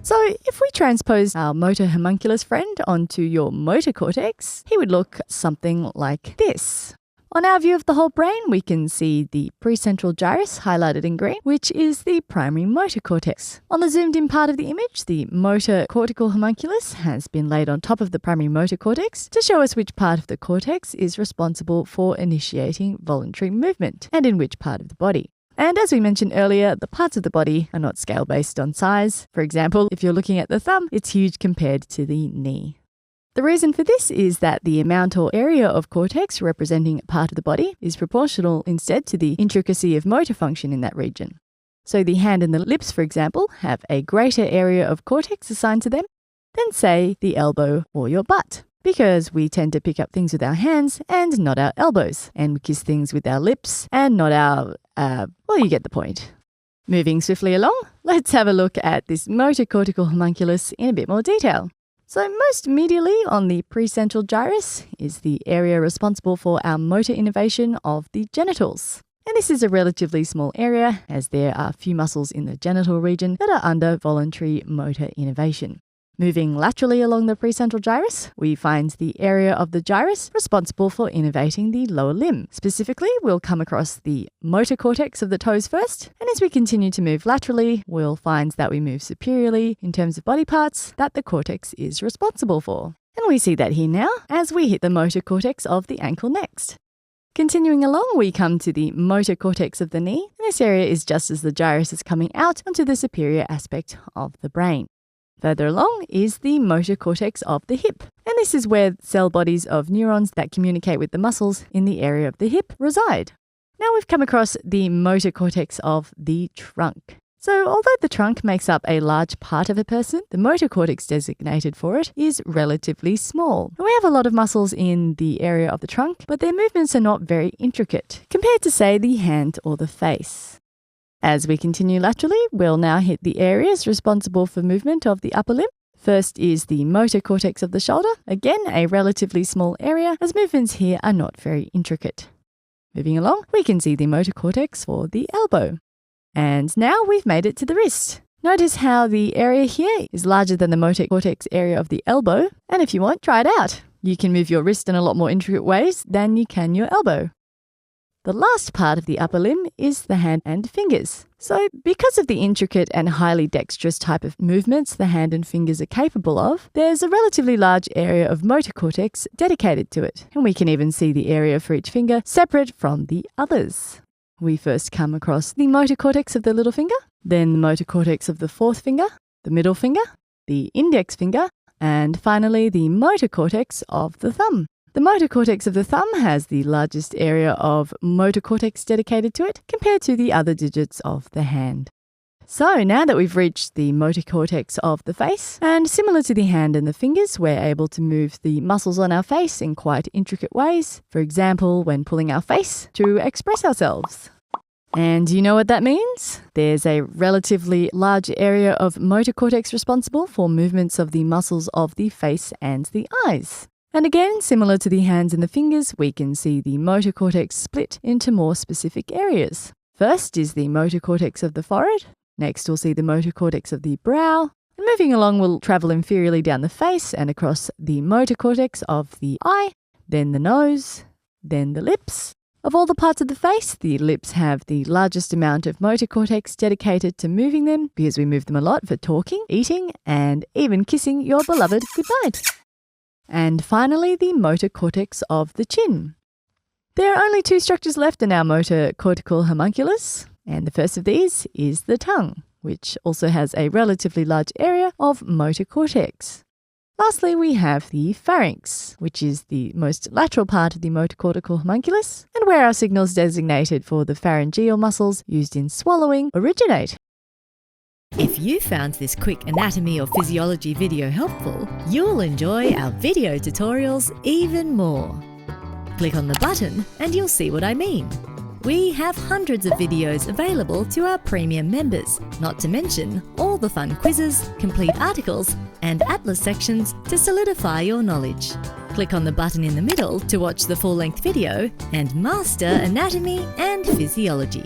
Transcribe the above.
So if we transpose our motor homunculus friend onto your motor cortex, he would look something like this. On our view of the whole brain, we can see the precentral gyrus highlighted in green, which is the primary motor cortex. On the zoomed in part of the image, the motor cortical homunculus has been laid on top of the primary motor cortex to show us which part of the cortex is responsible for initiating voluntary movement and in which part of the body. And as we mentioned earlier, the parts of the body are not scale based on size. For example, if you're looking at the thumb, it's huge compared to the knee. The reason for this is that the amount or area of cortex representing a part of the body is proportional instead to the intricacy of motor function in that region. So the hand and the lips, for example, have a greater area of cortex assigned to them than, say, the elbow or your butt, because we tend to pick up things with our hands and not our elbows, and we kiss things with our lips and not our, well, you get the point. Moving swiftly along, let's have a look at this motor cortical homunculus in a bit more detail. So most medially on the precentral gyrus is the area responsible for our motor innervation of the genitals. And this is a relatively small area as there are few muscles in the genital region that are under voluntary motor innervation. Moving laterally along the precentral gyrus, we find the area of the gyrus responsible for innervating the lower limb. Specifically, we'll come across the motor cortex of the toes first, and as we continue to move laterally, we'll find that we move superiorly in terms of body parts that the cortex is responsible for. And we see that here now as we hit the motor cortex of the ankle next. Continuing along, we come to the motor cortex of the knee, and this area is just as the gyrus is coming out onto the superior aspect of the brain. Further along is the motor cortex of the hip, and this is where cell bodies of neurons that communicate with the muscles in the area of the hip reside. Now we've come across the motor cortex of the trunk. So although the trunk makes up a large part of a person, the motor cortex designated for it is relatively small. We have a lot of muscles in the area of the trunk, but their movements are not very intricate compared to, say, the hand or the face. As we continue laterally, we'll now hit the areas responsible for movement of the upper limb. First is the motor cortex of the shoulder, again a relatively small area as movements here are not very intricate. Moving along, we can see the motor cortex for the elbow. And now we've made it to the wrist. Notice how the area here is larger than the motor cortex area of the elbow, and if you want, try it out. You can move your wrist in a lot more intricate ways than you can your elbow. The last part of the upper limb is the hand and fingers. So because of the intricate and highly dexterous type of movements the hand and fingers are capable of, there's a relatively large area of motor cortex dedicated to it. And we can even see the area for each finger separate from the others. We first come across the motor cortex of the little finger, then the motor cortex of the fourth finger, the middle finger, the index finger, and finally the motor cortex of the thumb. The motor cortex of the thumb has the largest area of motor cortex dedicated to it compared to the other digits of the hand. So now that we've reached the motor cortex of the face, and similar to the hand and the fingers, we're able to move the muscles on our face in quite intricate ways. For example, when pulling our face to express ourselves. And you know what that means? There's a relatively large area of motor cortex responsible for movements of the muscles of the face and the eyes. And again, similar to the hands and the fingers, we can see the motor cortex split into more specific areas. First is the motor cortex of the forehead. Next, we'll see the motor cortex of the brow. And moving along, we'll travel inferiorly down the face and across the motor cortex of the eye, then the nose, then the lips. Of all the parts of the face, the lips have the largest amount of motor cortex dedicated to moving them because we move them a lot for talking, eating, and even kissing your beloved goodnight. And finally, the motor cortex of the chin. There are only two structures left in our motor cortical homunculus, and the first of these is the tongue, which also has a relatively large area of motor cortex. Lastly, we have the pharynx, which is the most lateral part of the motor cortical homunculus, and where our signals designated for the pharyngeal muscles used in swallowing originate. If you found this quick anatomy or physiology video helpful, you'll enjoy our video tutorials even more. Click on the button and you'll see what I mean. We have hundreds of videos available to our premium members, not to mention all the fun quizzes, complete articles, and atlas sections to solidify your knowledge. Click on the button in the middle to watch the full-length video and master anatomy and physiology.